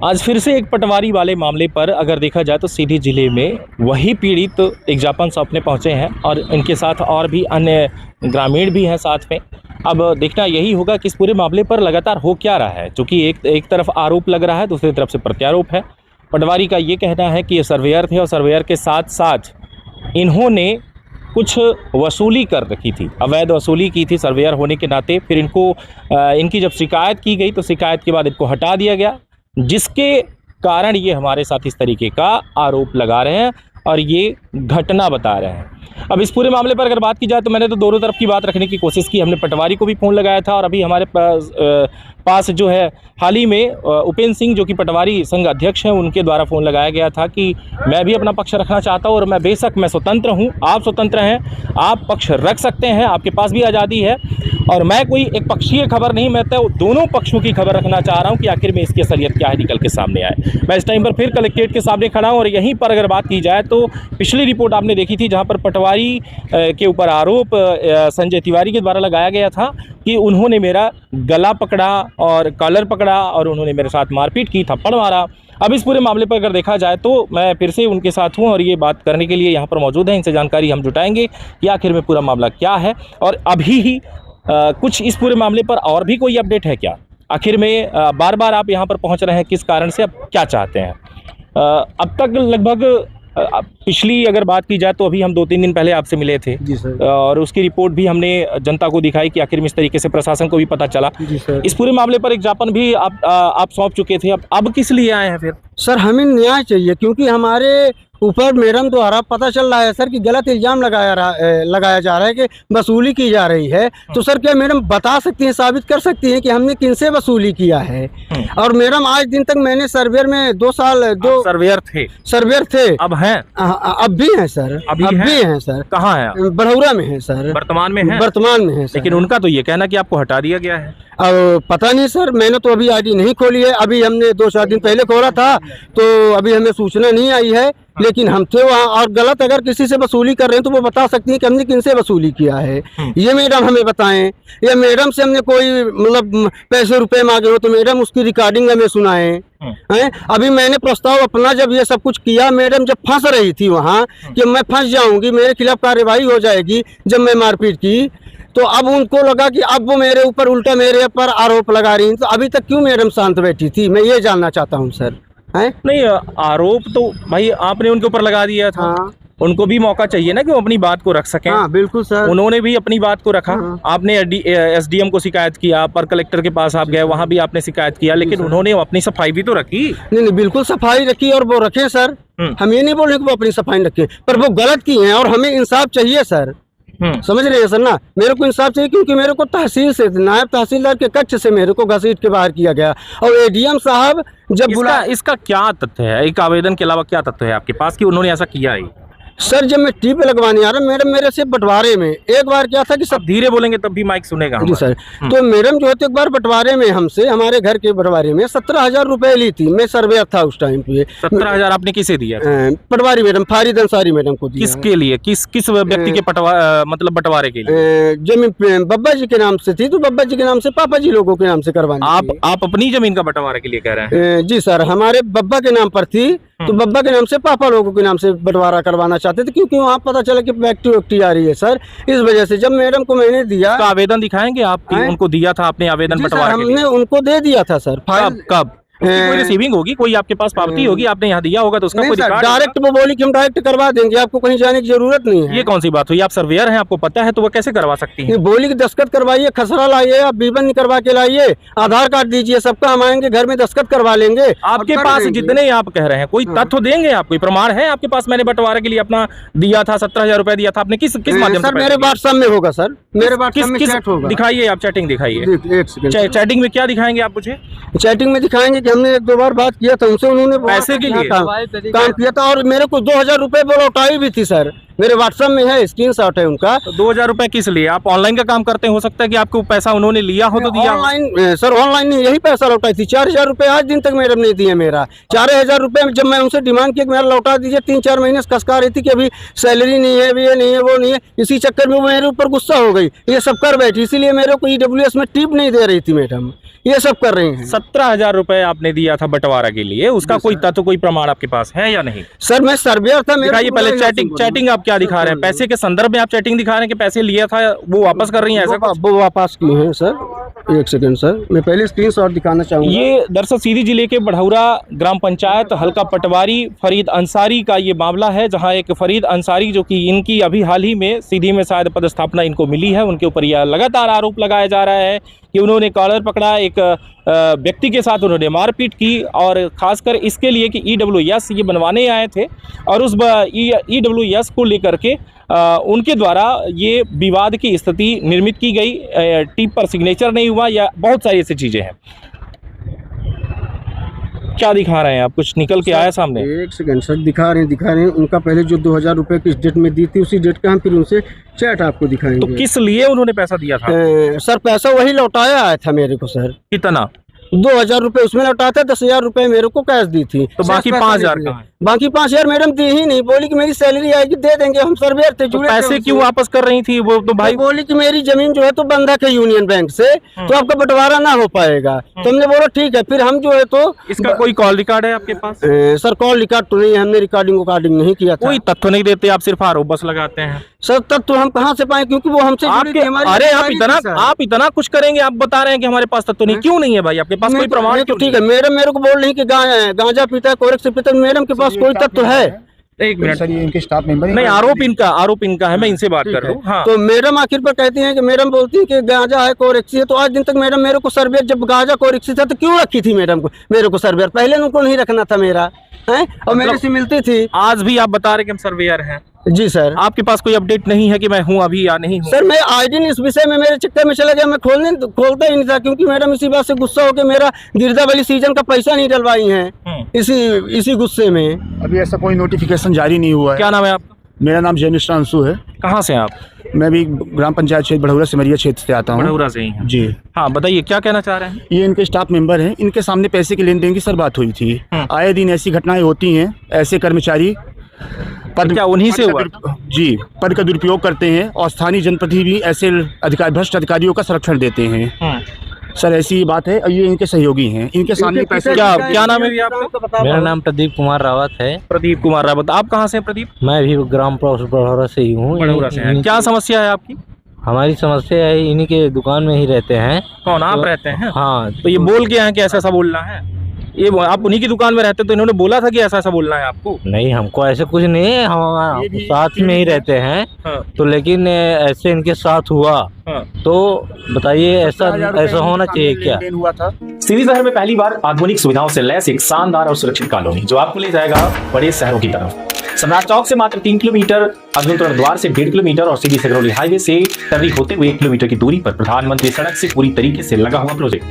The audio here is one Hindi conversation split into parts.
आज फिर से एक पटवारी वाले मामले पर अगर देखा जाए तो सीधी जिले में वही पीड़ित एक ज्ञापन सौंपने पहुंचे हैं और इनके साथ और भी अन्य ग्रामीण भी हैं साथ में। अब देखना यही होगा कि इस पूरे मामले पर लगातार हो क्या रहा है, क्योंकि एक तरफ आरोप लग रहा है, दूसरी तरफ से प्रत्यारोप है। पटवारी का ये कहना है कि ये सर्वेयर थे और सर्वेयर के साथ साथ इन्होंने कुछ वसूली कर रखी थी, अवैध वसूली की थी सर्वेयर होने के नाते। फिर इनकी जब शिकायत की गई तो शिकायत के बाद इनको हटा दिया गया, जिसके कारण ये हमारे साथ इस तरीके का आरोप लगा रहे हैं और ये घटना बता रहे हैं। अब इस पूरे मामले पर अगर बात की जाए तो मैंने तो दोनों तरफ की बात रखने की कोशिश की। हमने पटवारी को भी फ़ोन लगाया था और अभी हमारे पास जो है हाल ही में उपेंद्र सिंह जो कि पटवारी संघ अध्यक्ष हैं, उनके द्वारा फ़ोन लगाया गया था कि मैं भी अपना पक्ष रखना चाहता हूं और मैं बेशक मैं स्वतंत्र हूं, आप स्वतंत्र हैं, आप पक्ष रख सकते हैं, आपके पास भी आज़ादी है और मैं कोई एक पक्षीय खबर नहीं, मैं तो दोनों पक्षों की खबर रखना चाह रहा हूँ कि आखिर में इसकी असलियत क्या है निकल के सामने आए। मैं इस टाइम पर फिर कलेक्ट्रेट के सामने खड़ा हूँ और यहीं पर अगर बात की जाए तो पिछली रिपोर्ट आपने देखी थी जहाँ पर पटवारी के ऊपर आरोप संजय तिवारी के द्वारा लगाया गया था कि उन्होंने मेरा गला पकड़ा और कॉलर पकड़ा और उन्होंने मेरे साथ मारपीट की, थप्पड़ मारा। अब इस पूरे मामले पर अगर देखा जाए तो मैं फिर से उनके साथ हूं और ये बात करने के लिए यहाँ पर मौजूद हैं। इनसे जानकारी हम जुटाएंगे कि आखिर में पूरा मामला क्या है और अभी ही कुछ इस पूरे मामले पर और भी कोई अपडेट है क्या, आखिर में बार बार आप यहाँ पर पहुँच रहे हैं, किस कारण से, अब क्या चाहते हैं। अब तक लगभग पिछली अगर बात की जाए तो अभी हम 2-3 दिन पहले आपसे मिले थे जी सर, और उसकी रिपोर्ट भी हमने जनता को दिखाई कि आखिर में इस तरीके से प्रशासन को भी पता चला। जी सर। इस पूरे मामले पर एक ज्ञापन भी आप सौंप चुके थे, अब किस लिए आए हैं फिर? सर हमें न्याय चाहिए, क्योंकि हमारे ऊपर मैडम द्वारा पता चल रहा है सर कि गलत इल्जाम लगाया जा रहा है कि वसूली की जा रही है। तो सर क्या मैडम बता सकती हैं, साबित कर सकती हैं कि हमने किनसे वसूली किया है? और मैडम आज दिन तक मैंने सर्वेयर में 2 साल सर्वेयर थे, अब हैं? अब भी हैं सर, अब भी हैं सर। कहाँ है? बड़ौरा में है सर, वर्तमान में है? वर्तमान में है सर। लेकिन उनका तो ये कहना कि आपको हटा दिया गया है। अब पता नहीं सर, मैंने तो अभी आईडी नहीं खोली है, अभी हमने 2-4 दिन पहले खोला था तो अभी हमें सूचना नहीं आई है। लेकिन हम थे वहाँ और गलत अगर किसी से वसूली कर रहे हैं तो वो बता सकती हैं कि हमने किनसे वसूली किया है, ये मैडम हमें बताएं। या मैडम से हमने कोई मतलब पैसे रुपए मांगे हो तो मैडम उसकी रिकॉर्डिंग हमें सुनाएं हैं। अभी मैंने प्रस्ताव अपना जब ये सब कुछ किया, मैडम जब फंस रही थी वहाँ कि मैं फंस जाऊंगी, मेरे खिलाफ कार्रवाई हो जाएगी जब मैं मारपीट की, तो अब उनको लगा कि अब वो मेरे ऊपर उल्टा मेरे ऊपर आरोप लगा रही हैं। तो अभी तक क्यों मैडम शांत बैठी थी, मैं ये जानना चाहता हूँ सर। है नहीं, आरोप तो भाई आपने उनके ऊपर लगा दिया था। हाँ। उनको भी मौका चाहिए ना कि वो अपनी बात को रख सकें। हाँ बिल्कुल सर, उन्होंने भी अपनी बात को रखा। हाँ। आपने एसडीएम को शिकायत किया, पर कलेक्टर के पास आप गए, वहां भी आपने शिकायत किया, लेकिन उन्होंने अपनी सफाई भी तो रखी। नहीं बिल्कुल सफाई रखी और वो रखे सर, हम ये नहीं बोल रहे कि वो अपनी सफाई रखे, पर वो गलत की हैं और हमें इंसाफ चाहिए सर। समझ रहे हैं सर ना, मेरे को इंसाफ चाहिए, क्योंकि मेरे को तहसील से, नायब तहसीलदार के कक्ष से मेरे को घसीट के बाहर किया गया और एडीएम साहब जब इसका क्या तथ्य है, एक आवेदन के अलावा क्या तथ्य है आपके पास कि उन्होंने ऐसा किया है? सर जब मैं टीप लगवाने आ रहा, मैडम मेरे से बंटवारे में एक बार क्या था कि सब धीरे बोलेंगे तब भी माइक सुनेगा। जी सर। तो मैडम जो है एक बार बंटवारे में हमसे, हमारे घर के बंटवारे में 17,000 रुपए ली थी। मैं सर्वेयर था उस टाइम पे। 17,000 आपने किसे दिया? पटवारी मैडम, फारिद अंसारी मैडम को दिया। किसके लिए, किस व्यक्ति के मतलब बंटवारे के लिए? जमीन बब्बा जी के नाम से थी, तो बब्बा जी के नाम से पापा जी लोगों के नाम से करवानी। आप अपनी जमीन का बंटवारा के लिए कह रहे हैं? जी सर, हमारे बब्बा के नाम पर थी, तो बब्बा के नाम से पापा लोगों के नाम से बंटवारा करवाना चाहते थे, क्योंकि वहाँ पता चला कि वैक्टी आ रही है सर। इस वजह से जब मैडम को मैंने दिया, तो आवेदन दिखाएंगे आप? उनको दिया था आपने आवेदन बंटवारा के लिए? हमने उनको दे दिया था सर। कब? कोई रिसीविंग होगी, कोई आपके पास पावती होगी, आपने यहाँ दिया होगा तो उसका कोई रिकॉर्ड? डायरेक्ट वो बोली कि हम डायरेक्ट करवा देंगे, आपको कहीं जाने की जरूरत नहीं है। ये कौन सी बात हुई? आप सर्वेयर हैं, आपको पता है, तो वो कैसे करवा सकती है? बोली कि दस्तखत करवाइए, खसरा लाइए, आप बीबन करवा के लाइए, आधार कार्ड दीजिए, सबका हम आएंगे घर में दस्तखत करवा लेंगे। आपके पास जितने आप कह रहे हैं कोई तथ्य देंगे आप, कोई प्रमाण है आपके पास? मैंने बंटवारे के लिए अपना दिया था, 17,000 रुपए दिया था, आपने किस माध्यम से? मेरे व्हाट्सएप में होगा सर, मेरे व्हाट्सएप में चैट होगा। दिखाइए, आप चैटिंग दिखाइए। चैटिंग में क्या दिखाएंगे आप मुझे? चैटिंग में दिखाएंगे कि हमने 1-2 बार बात किया था उनसे, उन्होंने पैसे के लिए काम किया था और मेरे को 2,000 रुपए वो लौटाई भी थी सर। मेरे व्हाट्सएप में है, स्क्रीनशॉट है उनका। तो 2,000 रुपए किस लिए? आप ऑनलाइन का काम करते हैं, हो सकता है कि आपको पैसा उन्होंने लिया हो तो दिया। ऑनलाइन सर, ऑनलाइन नहीं, यही पैसा लौटाई थी। 4,000 रुपए आज दिन तक मैडम नहीं दिए मेरा। 4,000 रुपए जब मैं उनसे डिमांड किया मेरा लौटा दीजिए, 3-4 महीने से कसका रही थी कि अभी सैलरी नहीं है, ये नहीं है, वो नहीं है। इसी चक्कर में वो मेरे ऊपर गुस्सा हो गई, ये सब कर बैठी, इसीलिए मेरे को EWS में टिप नहीं दे रही थी मैडम। ये सब कर रही हैं। 17,000 रुपए आपने दिया था बंटवारा के लिए, उसका कोई तथ्य कोई प्रमाण आपके पास है या नहीं? सर मैं सर्वेयर था। दिखाइए पहले चैटिंग आप क्या दिखा रहे हैं? पैसे के संदर्भ में आप चैटिंग दिखा रहे हैं कि पैसे लिया था वो वापस कर रही हैं ऐसा कुछ? वो वापस किए हैं सर। एक सेकंड सर, मैं पहले स्क्रीनशॉट दिखाना चाहूँगा। ये दरअसल सीधी जिले के बढ़ौरा ग्राम पंचायत हल्का पटवारी फरीद अंसारी का ये मामला है, जहां एक फरीद अंसारी जो कि इनकी अभी हाल ही में सीधी में शायद पदस्थापना इनको मिली है, उनके ऊपर यह लगातार आरोप लगाया जा रहा है कि उन्होंने कॉलर पकड़ा, एक व्यक्ति के साथ उन्होंने मारपीट की, और खासकर इसके लिए कि EWS ये बनवाने आए थे और उस EWS को लेकर के उनके द्वारा ये विवाद की स्थिति निर्मित की गई, टिप पर सिग्नेचर नहीं हुआ, या बहुत सारी ऐसी चीज़ें हैं। क्या दिखा रहे हैं आप? कुछ निकल के आया सामने? एक सेकंड सर, दिखा रहे हैं। उनका पहले जो 2,000 रुपए किस डेट में दी थी, उसी डेट का हम फिर उनसे चैट आपको दिखाएंगे। तो किस लिए उन्होंने पैसा दिया था? सर पैसा वही लौटाया आया था मेरे को सर। कितना? 2,000 रुपए उसमें लौटा था, 10,000 रुपए मेरे को कैश दी थी। तो बाकी 5,000 का? बाकी 5,000 मैडम दी ही नहीं, बोली कि मेरी सैलरी आएगी दे देंगे, हम सर्वेयर थे तो जुड़े पैसे क्यों वापस कर रही थी वो? तो भाई बोली कि मेरी जमीन जो है तो बंधक है यूनियन बैंक से, तो आपका बंटवारा ना हो पाएगा। तो हमने बोला ठीक है, फिर हम जो है तो इसका कोई कॉल रिकॉर्ड है आपके पास? सर कॉल रिकॉर्ड तो नहीं है, हमने रिकॉर्डिंग नहीं किया था। कोई तथ्य नहीं देते आप, सिर्फ आरोप बस लगाते हैं सर। तब तो हम कहाँ से पाए, क्योंकि वो हमसे जुड़ी थी, हमारी अरे जिम्मेदारी आप इतना कुछ करेंगे, आप बता रहे हैं कि हमारे पास तथ्य नहीं। क्यों नहीं है भाई आपके पास कोई प्रमाण? तो ठीक है, मैडम मेरे को बोल रही कि गांजा पीता है, कोरेक्स पीता है, मैडम के पास कोई तथ्य है? एक मिनट सर, ये इनके स्टाफ मेंबर नहीं, आरोप इनका है, मैं इनसे बात कर रहा हूँ। हाँ। तो मैडम आखिर पर कहती हैं कि मैडम बोलती है कि गांजा है, कोरेक्सी है, तो आज दिन तक मैडम मेरे को सर्वेयर, जब गांजा कोरेक्सी था तो क्यों रखी थी मैडम को, मेरे को सर्वेयर? पहले उनको नहीं रखना था मेरा है, और मेरे से मिलती थी। आज भी आप बता रहे कि हम सर्वेयर हैं? जी सर। आपके पास कोई अपडेट नहीं है कि मैं हूं अभी या नहीं हूं? सर मैं आईडी इस विषय में मेरे चक्कर में चला गया, मैं खोलता ही नहीं था, क्योंकि मैडम इसी बात से गुस्सा होकर मेरा गिरदावली सीजन का पैसा नहीं डलवाई है, इसी गुस्से में। अभी ऐसा कोई नोटिफिकेशन जारी नहीं हुआ है। क्या नाम है आपका? मेरा नाम जयनिष्ठा अंशु है। कहाँ से हैं आप? मैं भी ग्राम पंचायत क्षेत्र बढ़ौरा सिमरिया क्षेत्र से आता हूँ। बढ़ौरा से ही हैं? जी हाँ, बताइए क्या कहना चाह रहे हैं? ये इनके स्टाफ मेंबर हैं, इनके सामने पैसे के लेन देन की सर बात हुई थी। आए दिन ऐसी घटनाएं होती हैं, ऐसे कर्मचारी पद क्या उन्हीं से हुआ? जी, पद का दुरुपयोग करते हैं और स्थानीय जनप्रतिनिधि भी ऐसे भ्रष्ट अधिकारियों का संरक्षण देते हैं। सर ऐसी बात है, और ये इनके सहयोगी हैं, इनके सामने पैसे। क्या नाम है भी आपका? मेरा नाम प्रदीप कुमार रावत है। प्रदीप कुमार रावत। आप कहाँ से हैं प्रदीप? मैं भी ग्राम बढ़ौरा से ही हूँ। बढ़ौरा से हैं। क्या समस्या है आपकी? हमारी समस्या है, इन्हीं के दुकान में ही रहते हैं। कौन आप रहते हैं? हाँ। तो ये बोल के हैं कि ऐसा ऐसा बोलना है? ये आप उन्हीं की दुकान में रहते, तो इन्होंने बोला था कि ऐसा ऐसा बोलना है आपको? नहीं, हमको ऐसे कुछ नहीं है, हम साथ में ही रहते हैं। हाँ। तो लेकिन ऐसे इनके साथ हुआ। हाँ। तो बताइए ऐसा होना चाहिए क्या? हुआ था। सीधी शहर में पहली बार आधुनिक सुविधाओं से लैस एक शानदार और सुरक्षित कॉलोनी जो आपको ले जाएगा बड़े शहरों की तरफ। सम्राट चौक से मात्र 3 किलोमीटर, अग्नितोरण द्वार से 1.5 किलोमीटर और सीधी सिगरौली हाईवे से टर्री होते हुए 1 किलोमीटर की दूरी पर प्रधानमंत्री सड़क से पूरी तरीके से लगा हुआ प्रोजेक्ट।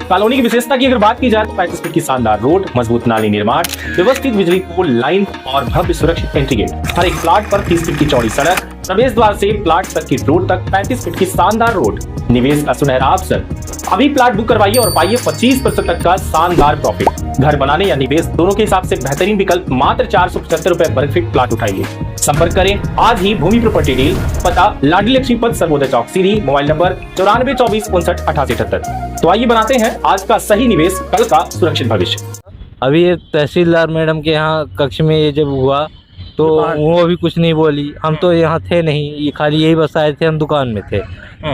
कॉलोनी की विशेषता की अगर बात की जाए तो 35 फीट की शानदार रोड, मजबूत नाली निर्माण, व्यवस्थित बिजली पोल लाइन और भव्य सुरक्षित एंट्री गेट। हर एक प्लाट पर 30 फीट की चौड़ी सड़क, प्रवेश द्वार से प्लाट तक की रोड तक 35 फीट की शानदार रोड। निवेश का सुनहरा अवसर। अभी प्लाट बुक करवाइए और पाइए 25% तक का शानदार प्रॉफिट। घर बनाने या निवेश दोनों के हिसाब से बेहतरीन विकल्प। मात्र 475 रुपए वर्ग फीट प्लाट उठाइए। संपर्क करें आज ही भूमि प्रॉपर्टी डील। पता लाडली लक्ष्मी पथ, सर्वोदय चौक, सीधी। Mobile number 9424598878। तो आइए बनाते हैं आज का सही निवेश, कल का सुरक्षित भविष्य। अभी ये तहसीलदार मैडम के यहाँ कक्ष में ये जब हुआ तो वो अभी कुछ नहीं बोली। हम तो यहाँ थे नहीं, ये खाली यही बस आए थे, हम दुकान में थे।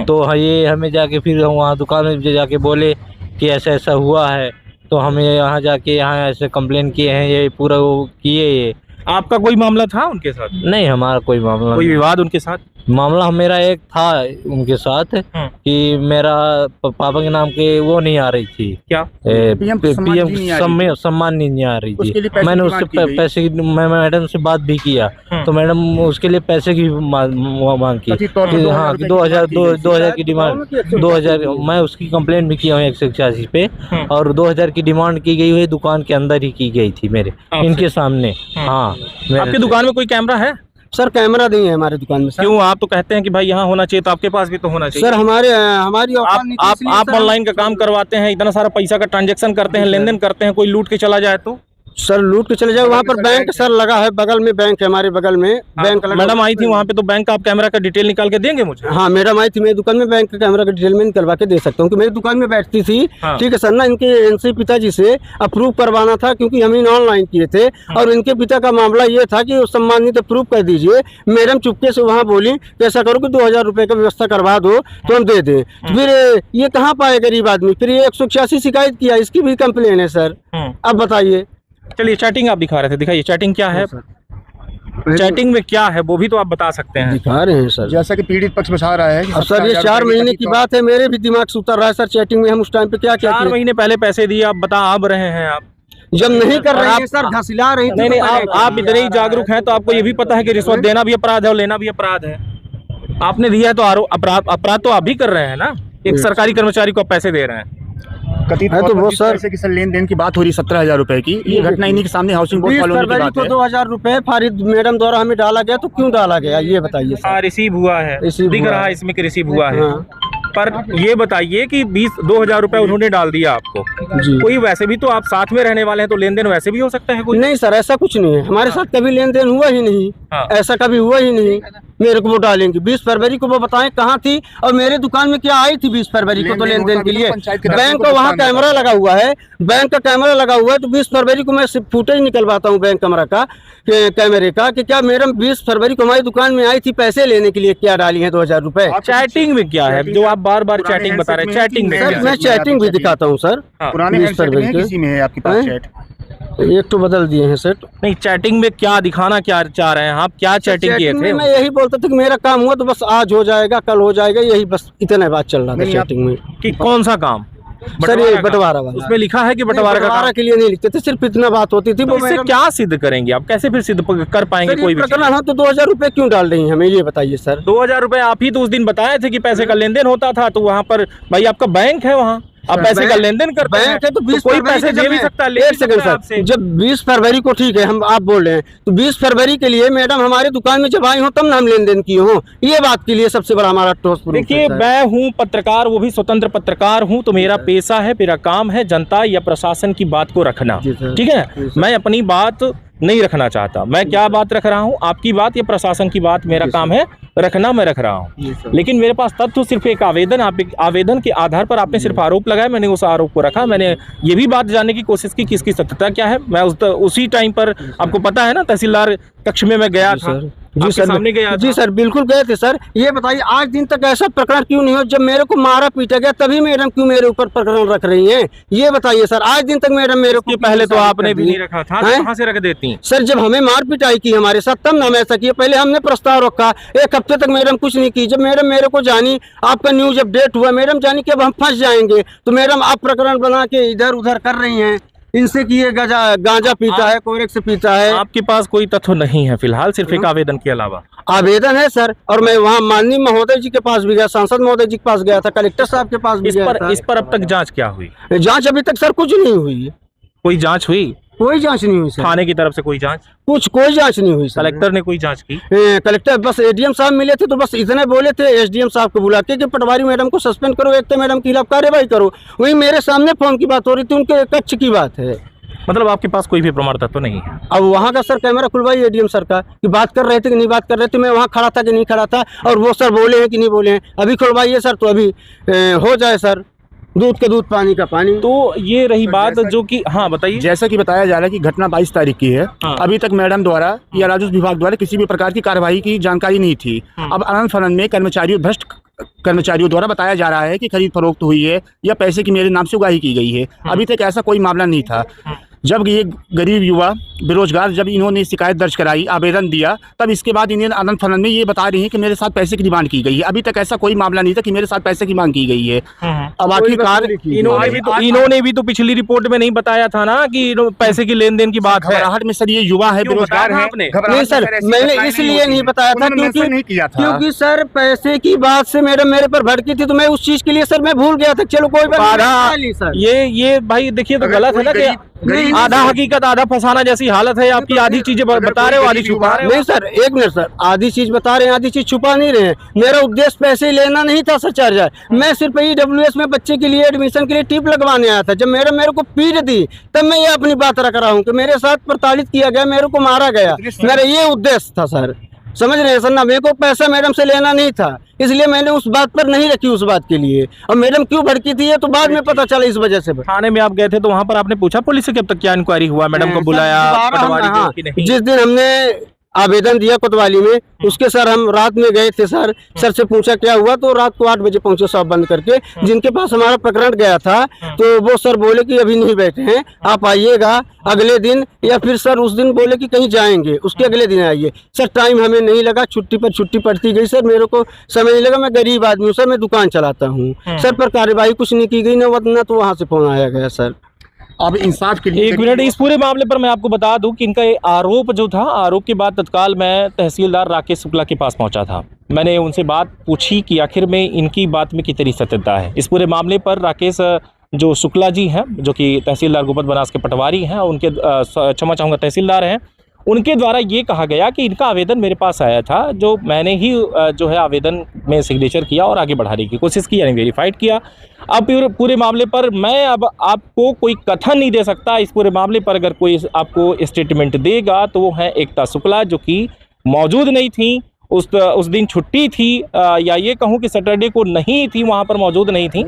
तो ये हमें जाके फिर वहाँ दुकान में जाके बोले कि ऐसा ऐसा हुआ है। तो हमें यहाँ जाके यहाँ ऐसे कंप्लेन किए हैं, ये पूरा वो किए। ये आपका कोई मामला था उनके साथ? नहीं, हमारा कोई मामला, कोई विवाद उनके साथ? मामला मेरा एक था उनके साथ कि मेरा पापा के नाम के वो नहीं आ रही थी, क्या पीएम सम्मान नहीं आ रही थी। मैंने उससे पैसे की, मैं मैडम से बात भी किया तो मैडम उसके लिए पैसे की मांग की। हाँ, 2000 की डिमांड, 2000 मैं उसकी कंप्लेंट भी किया हूँ 181 पे, और 2000 की डिमांड की गई हुई दुकान के अंदर ही की गई थी मेरे इनके सामने। हाँ, आपकी दुकान में कोई कैमरा है? सर कैमरा नहीं है हमारे दुकान में। क्यों? आप तो कहते हैं कि भाई यहाँ होना चाहिए, तो आपके पास भी तो होना चाहिए। सर हमारी आप ऑनलाइन का काम करवाते हैं, इतना सारा पैसा का ट्रांजैक्शन करते हैं, लेन देन करते हैं, कोई लूट के चला जाए तो? सर लूट के चले जाए। वहाँ पर बैंक सर लगा है, बगल में बैंक है, हमारे बगल में बैंक लगा। मैडम आई थी वहाँ पे, तो बैंक का आप कैमरा का डिटेल निकाल के देंगे मुझे? हाँ मैडम आई थी, मेरी दुकान में बैंक का कैमरा का डिटेल में निकलवा के दे सकता हूँ कि मेरी दुकान में बैठती थी। ठीक है सर ना, इनके इनसे पिताजी से अप्रूव करवाना था क्योंकि हम इन ऑनलाइन किए थे और इनके पिता का मामला ये था कि सम्मानित अप्रूव कर दीजिए। मैडम चुपके से वहाँ बोली कि ऐसा करो कि 2000 रुपये का व्यवस्था करवा दो तो हम दे दें। फिर ये कहाँ पाए गरीब आदमी, फिर ये 186 शिकायत किया, इसकी भी कंप्लेन है सर। अब बताइए। चलिए चैटिंग आप दिखा रहे थे, दिखाइए चैटिंग क्या है, चैटिंग में क्या है वो भी तो आप बता सकते हैं। दिखा रहे हैं सर, जैसा कि पीड़ित पक्ष बता रहा है। अब सर ये 4 महीने की बात है, मेरे भी दिमाग से उतर रहा है सर। चैटिंग में हम उस टाइम पे क्या क्या 4 महीने पहले पैसे दिए, आप बता अब रहे हैं आप जब नहीं कर रहे हैं सर, घसिला रही थी। नहीं, आप इतने ही जागरूक हैं तो आपको ये भी पता है कि रिश्वत देना भी अपराध है और लेना भी अपराध है। आपने दिया है तो अपराध तो आप भी कर रहे हैं ना, एक सरकारी कर्मचारी को आप पैसे दे रहे हैं। कथित तो वो सर पैसे की लेन देन की बात हो रही 17,000 रुपए की। ये घटना इन्हीं के सामने हाउसिंग बोर्ड कॉलोनी की बात है। 2000 रुपए फारिद मैडम द्वारा हमें डाला गया, तो क्यों डाला गया ये बताइए सर। रिसीव हुआ है, दिख रहा है इसमें कि रिसीव हुआ है। पर ये बताइए कि 20-2000 रुपए उन्होंने डाल दिया आपको, कोई वैसे भी तो आप साथ में रहने वाले हैं तो लेन देन वैसे भी हो सकता है कोई? नहीं सर ऐसा कुछ नहीं है, हमारे साथ कभी लेन देन हुआ ही नहीं। ऐसा कभी हुआ ही नहीं। मेरे को वो डालेंगे 20 फरवरी को, वो बताएं कहाँ थी और मेरे दुकान में क्या आई थी 20 फरवरी को तो लेन देन के लिए। बैंक का वहाँ कैमरा लगा हुआ है, बैंक का कैमरा लगा हुआ है, तो 20 फरवरी को मैं फुटेज निकलवाता हूँ बैंक कैमरा का, कैमरे का, कि क्या मैडम 20 फरवरी को हमारी दुकान में आई थी पैसे लेने के लिए, क्या डाली है 2000 रुपए। चैटिंग में क्या है जो आप बार बार चैटिंग बता रहे हैं? चैटिंग में सर मैं चैटिंग भी दिखाता हूँ सर। पुराने किसी में है आपके पास चैट? एक तो बदल दिए हैं सेट। नहीं, चैटिंग में क्या दिखाना क्या चाह रहे हैं आप, क्या चैटिंग किए थे? मैं यही बोलता था कि मेरा काम हुआ तो बस आज हो जाएगा, कल हो जाएगा, यही बस इतना बात चल रहा था चैटिंग में। कि कौन सा काम? सर ये बंटवारा वाला। उसमें लिखा है कि बंटवारा के लिए नहीं लिखते थे, सिर्फ इतना बात होती थी। तो इससे क्या सिद्ध करेंगे आप, कैसे फिर सिद्ध कर पाएंगे कोई भी प्रकरण? हाँ तो 2000 रुपए क्यों डाल रही हैं हमें ये बताइए सर। 2000 रुपए आप ही तो उस दिन बताए थे कि पैसे का लेन देन होता था, तो वहाँ पर भाई आपका बैंक है, वहाँ आप पैसे का लेन देन करते हैं तो 20 कोई पैसे दे भी सकता है। एक सेकंड सर, जब 20 फरवरी को, ठीक है हम आप बोल रहे हैं तो 20 फरवरी के लिए मैडम हमारी दुकान में जब आई हो तब ना हम लेन देन किए हो, ये बात के लिए सबसे बड़ा हमारा ठोस प्रूफ। देखिए मैं हूँ पत्रकार, वो भी स्वतंत्र पत्रकार हूँ, तो मेरा पेशा है, मेरा काम है जनता या प्रशासन की बात को रखना, ठीक है। मैं अपनी बात नहीं रखना चाहता, मैं क्या बात रख रहा हूँ, आपकी बात या प्रशासन की बात मेरा काम है रखना, मैं रख रहा हूँ। लेकिन मेरे पास तथ्य सिर्फ एक आवेदन, आप एक आवेदन के आधार पर आपने सिर्फ आरोप लगाया, मैंने उस आरोप को रखा। मैंने ये भी बात जानने की कोशिश की कि इसकी सत्यता क्या है। मैं उसी टाइम पर, आपको पता है ना, तहसीलदार कक्ष में मैं गया था, जी सर, सामने गया जी सर बिल्कुल गए थे सर। ये बताइए आज दिन तक ऐसा प्रकरण क्यों नहीं हो? जब मेरे को मारा पीटा गया तभी मैडम क्यों मेरे ऊपर प्रकरण रख रही हैं, ये बताइए सर। आज दिन तक मैडम मेरे को पहले तो आपने भी नहीं रखा था, कहाँ से रख देती सर? जब हमें मार पिटाई की हमारे साथ तब नाम ऐसा किया, पहले हमने प्रस्ताव रखा, 1 हफ्ते तक मैडम कुछ नहीं की। जब मैडम मेरे को जानी, आपका न्यूज अपडेट हुआ, मैडम जानी कि अब हम फंस जाएंगे, तो मैडम आप प्रकरण बना के इधर उधर कर रही हैं। इनसे कि ये गांजा पीता है, कोरेक से पीता है। आपके पास कोई तथ्य नहीं है फिलहाल, सिर्फ एक आवेदन के अलावा? आवेदन है सर, और मैं वहाँ माननीय महोदय जी के पास भी गया, सांसद महोदय जी के पास गया था, कलेक्टर साहब के पास भी गया था। इस पर अब तक जांच क्या हुई? जांच अभी तक सर कुछ नहीं हुई। कोई जांच हुई? कोई जांच नहीं हुई सर। थाने की तरफ से कोई जांच? कोई जांच नहीं हुई सर। कलेक्टर ने कोई जांच की? कलेक्टर बस एडीएम साहब मिले थे तो बस इतने बोले थे एसडीएम साहब को बुला के कि पटवारी मैडम को सस्पेंड करो, एकता मैडम के खिलाफ कार्रवाई करो। वही मेरे सामने फोन की बात हो रही थी, उनके कक्ष की बात है। मतलब आपके पास कोई भी प्रमाण तत्व नहीं है? अब वहाँ का सर कैमरा खुलवाई एडीएम सर का कि बात कर रहे थे कि नहीं बात कर रहे थे, मैं वहाँ खड़ा था कि नहीं खड़ा था, और वो सर बोले हैं कि नहीं बोले हैं। अभी खुलवाइए सर, तो अभी हो जाए सर, दूध का दूध पानी का पानी। तो ये रही बात जो कि, हाँ बताइए। जैसा कि बताया जा रहा है कि घटना 22 तारीख की है, अभी तक मैडम द्वारा या राजस्व विभाग द्वारा किसी भी प्रकार की कार्रवाई की जानकारी नहीं थी। अब अनंत फनन में भ्रष्ट कर्मचारियों द्वारा बताया जा रहा है कि खरीद फरोख्त हुई है या पैसे की मेरे नाम से उगाही की गई है। अभी तक ऐसा कोई मामला नहीं था। जब ये गरीब युवा बेरोजगार, जब इन्होंने शिकायत दर्ज कराई, आवेदन दिया, तब इसके बाद इन्हें अनंत फनन में ये बता रही है कि मेरे साथ पैसे की डिमांड की गई है। अभी तक ऐसा कोई मामला नहीं था कि मेरे साथ पैसे की मांग की गई है। अब आखिरकार इन्होंने भी तो पिछली रिपोर्ट में नहीं बताया था ना कि पैसे की लेन देन की बात है। घबराहट में सर ये युवा है, बेरोजगार है। नहीं सर, मैंने इसलिए नहीं बताया था क्योंकि सर पैसे की बात से मैडम मेरे पर भड़की थी, तो मैं उस चीज के लिए सर मैं भूल गया था। चलो कोई बात नहीं सर। ये भाई देखिए तो गलत है ना कि आधा हकीकत आधा फसाना जैसी हालत है आपकी। आधी चीजें बता रहे हो, आधी छुपा रहे हो। नहीं सर, एक मिनट सर, आधी चीज बता रहे हैं, आधी चीज छुपा नहीं रहे हैं। मेरा उद्देश्य पैसे लेना नहीं था सर चार्जर। मैं सिर्फ EWS में बच्चे के लिए एडमिशन के लिए टिप लगवाने आया था। जब मेरे को पीट दी तब मैं ये अपनी बात रख रहा हूँ कि मेरे साथ प्रताड़ित किया गया, मेरे को मारा गया। मेरा ये उद्देश्य था सर, समझ रहे हैं सर ना। मेरे को पैसा मैडम से लेना नहीं था, इसलिए मैंने उस बात पर नहीं रखी उस बात के लिए। और मैडम क्यों भड़की थी ये तो बाद में पता चला, इस वजह से। थाने में आप गए थे तो वहाँ पर आपने पूछा पुलिस से, कब तक क्या इंक्वायरी हुआ, मैडम को बुलाया? जिस दिन हमने आवेदन दिया कोतवाली में, उसके सर हम रात में गए थे। सर से पूछा क्या हुआ, तो रात को 8 बजे पहुंचे शॉप बंद करके। जिनके पास हमारा प्रकरण गया था तो वो सर बोले कि अभी नहीं बैठे हैं, आप आइएगा अगले दिन, या फिर सर उस दिन बोले कि कहीं जाएंगे, उसके अगले दिन आइए। सर टाइम हमें नहीं लगा, छुट्टी पर छुट्टी पड़ती गई सर, मेरे को समय नहीं लगा। मैं गरीब आदमी हूँ सर, मैं दुकान चलाता हूँ सर, पर कार्यवाही कुछ नहीं की गई ना तो वहाँ से फोन आया गया सर। अब इंसाफ के लिए 1 मिनट, इस पूरे मामले पर मैं आपको बता दूं कि इनका ये आरोप जो था, आरोप के बाद तत्काल मैं तहसीलदार राकेश शुक्ला के पास पहुंचा था। मैंने उनसे बात पूछी कि आखिर में इनकी बात में कितनी सत्यता है। इस पूरे मामले पर राकेश जो शुक्ला जी हैं, जो कि तहसीलदार गोपत बनास के पटवारी हैं, उनके क्षमा चाहूँगा तहसीलदार हैं, उनके द्वारा ये कहा गया कि इनका आवेदन मेरे पास आया था, जो मैंने ही जो है आवेदन में सिग्नेचर किया और आगे बढ़ाने की कोशिश की, यानी वेरीफाइड किया। अब पूरे मामले पर मैं अब आपको कोई कथन नहीं दे सकता। इस पूरे मामले पर अगर कोई आपको स्टेटमेंट देगा तो वो है एकता शुक्ला, जो कि मौजूद नहीं थी उस दिन, छुट्टी थी, या ये कहूँ कि सैटरडे को नहीं थी, वहाँ पर मौजूद नहीं थी।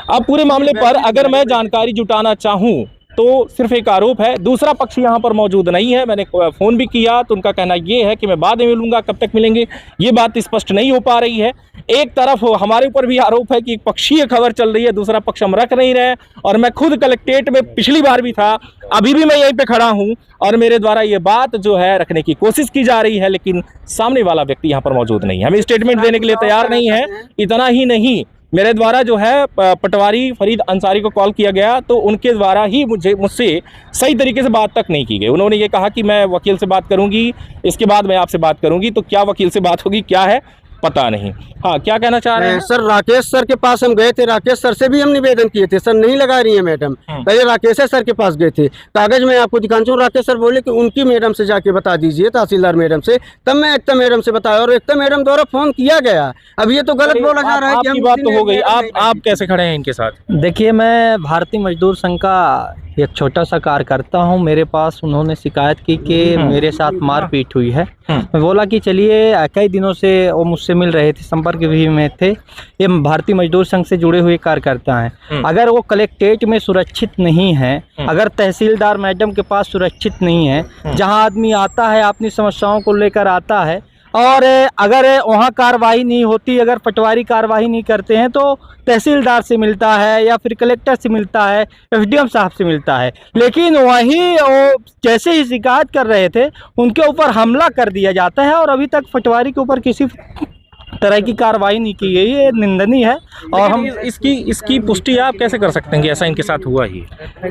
अब पूरे मामले पर अगर मैं जानकारी जुटाना चाहूँ तो सिर्फ एक आरोप है, दूसरा पक्ष यहाँ पर मौजूद नहीं है। मैंने फ़ोन भी किया तो उनका कहना ये है कि मैं बाद में मिलूंगा, कब तक मिलेंगे ये बात स्पष्ट नहीं हो पा रही है। एक तरफ हमारे ऊपर भी आरोप है कि एक पक्षीय खबर चल रही है, दूसरा पक्ष हम रख नहीं रहे। और मैं खुद कलेक्ट्रेट में पिछली बार भी था, अभी भी मैं यहीं पे खड़ा हूँ और मेरे द्वारा ये बात जो है रखने की कोशिश की जा रही है, लेकिन सामने वाला व्यक्ति यहाँ पर मौजूद नहीं है, हमें स्टेटमेंट देने के लिए तैयार नहीं है। इतना ही नहीं, मेरे द्वारा जो है पटवारी फरीद अंसारी को कॉल किया गया तो उनके द्वारा ही मुझसे सही तरीके से बात तक नहीं की गई। उन्होंने ये कहा कि मैं वकील से बात करूंगी, इसके बाद मैं आपसे बात करूंगी। तो क्या वकील से बात होगी, क्या है पता नहीं। हाँ, क्या कहना चाह रहे हैं सर? राकेश सर के पास हम गए थे, राकेश सर से भी हम निवेदन किए थे, सर नहीं लगा रही है मैडम। पहले राकेश सर के पास गए थे, कागज मैं आपको दिखाना चाहूँ। राकेश सर बोले कि उनकी मैडम से जाके बता दीजिए, तहसीलदार मैडम से। तब मैं एकता मैडम से बताया और एकता मैडम द्वारा फोन किया गया। अब ये तो गलत बोला जा रहा है कि आपकी बात तो हो गई। आप कैसे खड़े हैं इनके साथ? देखिए, मैं भारतीय मजदूर संघ का एक छोटा सा कार्यकर्ता हूँ। मेरे पास उन्होंने शिकायत की कि मेरे साथ मारपीट हुई है। मैं बोला कि चलिए, कई दिनों से वो मुझसे मिल रहे थे, संपर्क भी में थे। ये भारतीय मजदूर संघ से जुड़े हुए कार्यकर्ता हैं। अगर वो कलेक्ट्रेट में सुरक्षित नहीं है, अगर तहसीलदार मैडम के पास सुरक्षित नहीं है, जहाँ आदमी आता है अपनी समस्याओं को लेकर आता है, और अगर वहाँ कार्रवाई नहीं होती, अगर पटवारी कार्रवाई नहीं करते हैं तो तहसीलदार से मिलता है या फिर कलेक्टर से मिलता है, SDM साहब से मिलता है। लेकिन वहीं वो जैसे ही शिकायत कर रहे थे उनके ऊपर हमला कर दिया जाता है और अभी तक पटवारी के ऊपर किसी तरह की कार्रवाई नहीं की गई। ये निंदनीय है। और हम इसकी पुष्टि आप कैसे कर सकते हैं कि ऐसा इनके साथ हुआ ही?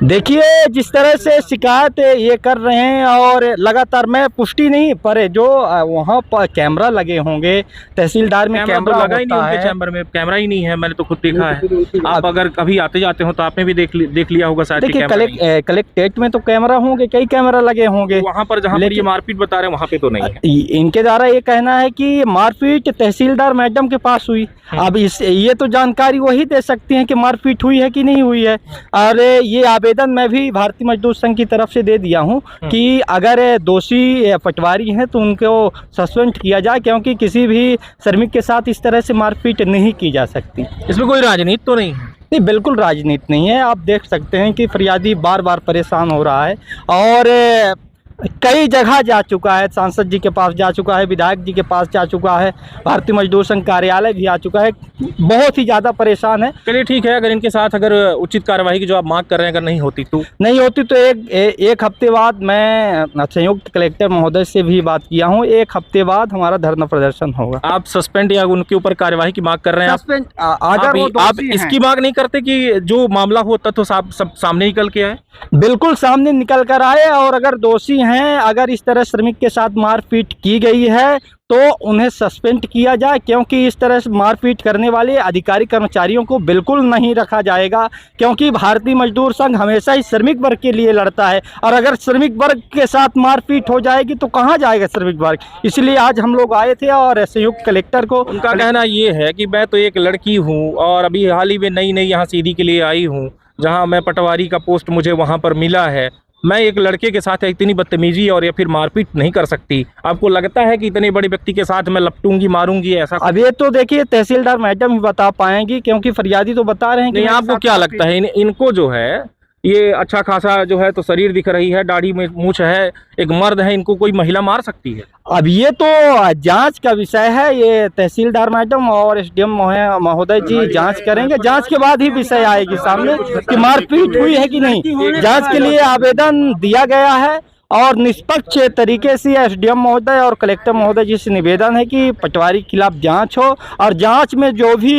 देखिए, जिस तरह से शिकायत ये कर रहे हैं और लगातार, मैं पुष्टि नहीं, पर जो वहाँ पर कैमरा लगे होंगे, तहसीलदार में कैमरा लगा ही नहीं, उनके चैम्बर में कैमरा ही नहीं है, मैंने तो खुद देखा है। आप अगर कभी आते जाते हो तो आपने भी देख लिया होगा शायद। देखिए, कलेक्ट्रेट में तो कैमरा होंगे, कई कैमरा लगे होंगे। वहाँ पर जहाँ पर ये मारपीट बता रहे हैं वहाँ पे तो नहीं है। इनके द्वारा ये कहना है कि मारपीट तहसीलदार मैडम के पास हुई। अब ये तो जानकारी वही दे सकती हैं कि मारपीट हुई है कि नहीं हुई है। और ये आवेदन मैं भी भारतीय मजदूर संघ की तरफ से दे दिया हूं कि अगर दोषी पटवारी हैं तो उनको सस्पेंड किया जाए, क्योंकि किसी भी श्रमिक के साथ इस तरह से मारपीट नहीं की जा सकती। इसमें कोई राजनीति तो नहीं है? नहीं, बिल्कुल राजनीति नहीं है। आप देख सकते हैं कि फरियादी बार बार परेशान हो रहा है और कई जगह जा चुका है, सांसद जी के पास जा चुका है, विधायक जी के पास जा चुका है, भारतीय मजदूर संघ कार्यालय भी आ चुका है। बहुत ही ज़्यादा परेशान है। चलिए ठीक है, अगर इनके साथ अगर उचित कार्यवाही की जो आप मांग कर रहे हैं अगर नहीं होती तो एक हफ्ते बाद मैं संयुक्त कलेक्टर महोदय से भी बात किया हूँ। 1 हफ्ते बाद हमारा धरना प्रदर्शन होगा। आप सस्पेंड या उनके ऊपर कार्यवाही की मांग कर रहे हैं? आप इसकी मांग नहीं करते कि जो मामला हो तथ्य सब सामने निकल के आए? बिल्कुल सामने निकल कर आए, और अगर दोषी हैं, अगर इस तरह श्रमिक के साथ मारपीट की गई है तो उन्हें सस्पेंड किया जाए, क्योंकि इस तरह से मारपीट करने वाले अधिकारी कर्मचारियों को बिल्कुल नहीं रखा जाएगा, क्योंकि भारतीय मजदूर संघ हमेशा ही श्रमिक वर्ग के लिए लड़ता है। और अगर श्रमिक वर्ग के साथ मारपीट हो जाएगी तो कहाँ जाएगा श्रमिक वर्ग। इसलिए आज हम लोग आए थे और संयुक्त कलेक्टर को, उनका कहना ये है कि मैं तो एक लड़की हूँ और अभी हाल ही में नई यहाँ सीधी के लिए आई हूँ, जहाँ मैं पटवारी का पोस्ट मुझे वहाँ पर मिला है। मैं एक लड़के के साथ इतनी बदतमीजी और या फिर मारपीट नहीं कर सकती। आपको लगता है कि इतने बड़े व्यक्ति के साथ मैं लपटूंगी, मारूंगी, ऐसा? अब ये तो देखिए तहसीलदार मैडम ही बता पाएंगी, क्योंकि फरियादी तो बता रहे हैं कि नहीं। आपको क्या लगता है इनको जो है ये अच्छा खासा जो है तो शरीर दिख रही है, दाढ़ी में मूंछ है, एक मर्द है, इनको कोई महिला मार सकती है? अब ये तो जांच का विषय है, ये तहसीलदार मैडम और एसडीएम महोदय जी जांच करेंगे। जांच के बाद ही विषय आएगी सामने कि मारपीट हुई है कि नहीं। जांच के लिए आवेदन दिया गया है और निष्पक्ष तरीके से एसडीएम महोदय और कलेक्टर महोदय जी से निवेदन है कि पटवारी के खिलाफ जांच हो और जांच में जो भी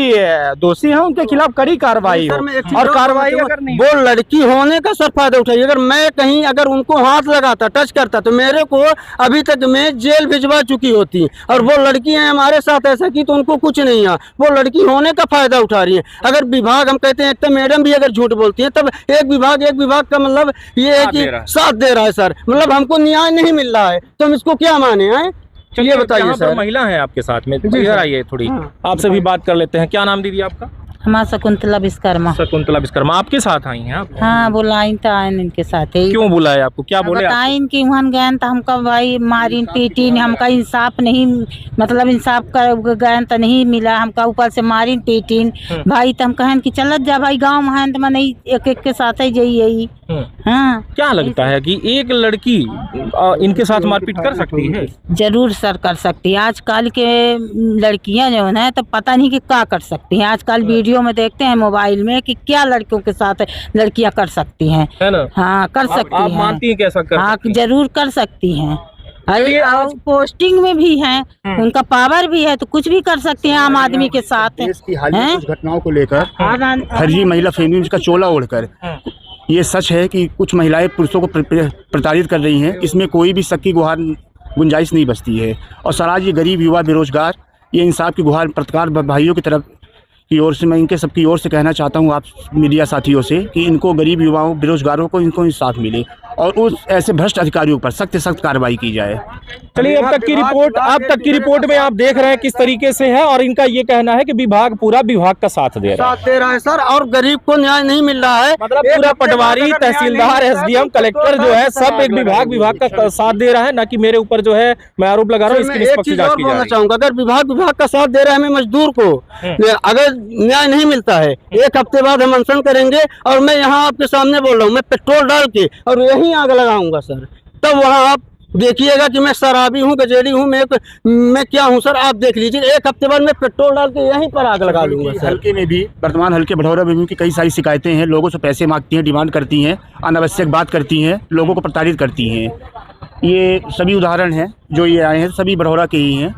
दोषी हैं उनके खिलाफ कड़ी कार्रवाई हो। और कार्रवाई अगर नहीं, वो लड़की होने का सर फायदा उठाइए। अगर मैं कहीं अगर उनको हाथ लगाता, टच करता, तो मेरे को अभी तक मैं जेल भिजवा चुकी होती। और वो लड़की है हमारे साथ ऐसा की तो उनको कुछ नहीं है, वो लड़की होने का फायदा उठा रही है। अगर विभाग हम कहते हैं तो मैडम भी अगर झूठ बोलती है तब एक विभाग का मतलब ये है कि साथ दे रहा है सर, मतलब हमको न्याय नहीं मिल रहा है तो हम इसको क्या माने हैं? ये बताइए सर। महिला है आपके साथ में, इधर आइए थोड़ी, आपसे भी बात कर लेते हैं। क्या नाम दीदी आपका? हमारा शकुंतला विश्वकर्मा। शकुंतला विश्वकर्मा आपके साथ आई हैं आप? हाँ, बुलाइन तो आयन इनके साथ है। क्यों बुलाए आपको, क्या बोले? बताइन कि वहाँ गए तो हमका भाई मारिन पीटीन, हमका इंसाफ नहीं, मतलब इंसाफ कर गए तो नहीं मिला, हमका ऊपर से मारिन पीटीन भाई। तो हम कहन कि चलत जा भाई गाँव में तो मैं एक के साथ ही जाइए। हाँ, क्या लगता है कि एक लड़की इनके साथ मारपीट कर सकती है? जरूर सर कर सकती है। आजकल के लड़कियां जो है तो पता नहीं कि क्या कर सकती हैं। आजकल वीडियो में देखते हैं मोबाइल में कि क्या लड़कियों के साथ लड़कियां कर सकती हैं, है ना? हाँ, कर सकती हैं। आप मानती हैं कैसा कर? हाँ, जरूर कर सकती हैं। अरे पोस्टिंग में भी हैं, उनका पावर भी है तो कुछ भी कर सकती हैं आम आदमी के साथ। देश की हालिया कुछ घटनाओं को लेकर फर्जी महिला फेमिनिस्ट का चोला ओढ़कर ये सच है कि कुछ महिलाएं पुरुषों को प्रताड़ित कर रही हैं। इसमें कोई भी शक की गुंजाइश नहीं बचती है। और सराज ये गरीब युवा बेरोजगार, ये इंसाफ की गुहार पत्रकार भाइयों की तरफ की ओर से मैं इनके सबकी ओर से कहना चाहता हूँ आप मीडिया साथियों से कि इनको गरीब युवाओं बेरोजगारों को इनको इंसाफ मिले और उस ऐसे भ्रष्ट अधिकारियों पर सख्त से सख्त कार्रवाई की जाए। चलिए अब तक की रिपोर्ट में आप देख रहे हैं किस तरीके से है और इनका ये कहना है कि पूरा विभाग का साथ दे रहा है सर, और गरीब को न्याय नहीं मिल रहा है। मतलब पूरा पटवारी, तहसीलदार, एसडीएम, कलेक्टर जो है सब एक विभाग का साथ दे रहा है, ना कि मेरे ऊपर जो है मैं आरोप लगा रहा हूँ। इसकी निष्पक्ष जांच की जा रही है। चाहूंगा अगर विभाग का साथ दे रहा है, हमें मजदूर को अगर न्याय नहीं मिलता है, एक हफ्ते बाद हम अनशन करेंगे। और मैं यहाँ आपके सामने बोल रहा हूँ, मैं पेट्रोल डाल के और यहीं आग लगाऊंगा सर। तब वहाँ आप देखिएगा कि मैं शराबी हूँ, गजेड़ी हूँ, मैं क्या हूँ सर, आप देख लीजिए। एक हफ्ते बाद मैं पेट्रोल डाल के यहीं पर आग लगा लूंगा सर। हल्के में भी वर्तमान हल्के भड़ौरा में भी कई सारी शिकायतें हैं। लोगों से पैसे मांगती हैं, डिमांड करती हैं, अनावश्यक बात करती हैं, लोगों को प्रताड़ित करती हैं। ये सभी उदाहरण हैं जो ये आए हैं, सभी बड़ौरा के ही हैं,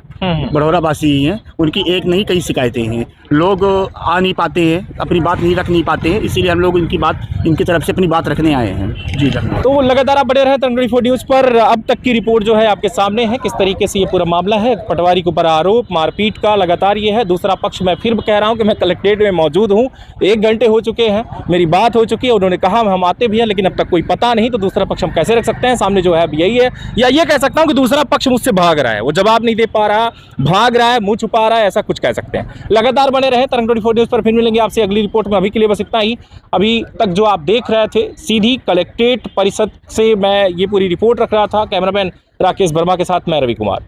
बड़ौरा वासी ही हैं। उनकी एक नहीं कई शिकायतें हैं। लोग आ नहीं पाते हैं, अपनी बात नहीं रख नहीं पाते हैं, इसीलिए हम लोग इनकी तरफ से अपनी बात रखने आए हैं। जी धन्यवाद। तो लगातार आप बने रहे तरंग 24 न्यूज़ पर। अब तक की रिपोर्ट जो है आपके सामने है, किस तरीके से ये पूरा मामला है। पटवारी के ऊपर आरोप मारपीट का लगातार ये है। दूसरा पक्ष मैं फिर कह रहा हूँ कि मैं कलेक्ट्रेट में मौजूद हूँ, 1 घंटे हो चुके हैं, मेरी बात हो चुकी है। उन्होंने कहा हम आते भी हैं लेकिन अब तक कोई पता नहीं। तो दूसरा पक्ष हम कैसे रख सकते हैं? सामने जो है अब यही है, या ये कह सकता हूँ कि दूसरा पक्ष मुझसे भाग रहा है, वो जवाब नहीं दे पा रहा, भाग रहा है, मुंह छुपा रहा है, ऐसा कुछ कह सकते हैं। लगातार बने रहे तरंग 24 न्यूज़ पर। फिर मिलेंगे आपसे अगली रिपोर्ट में। अभी के लिए बस इतना ही। अभी तक जो आप देख रहे थे सीधी कलेक्ट्रेट परिषद से मैं ये पूरी रिपोर्ट रख रहा था। कैमरामैन राकेश वर्मा के साथ मैं रवि कुमार।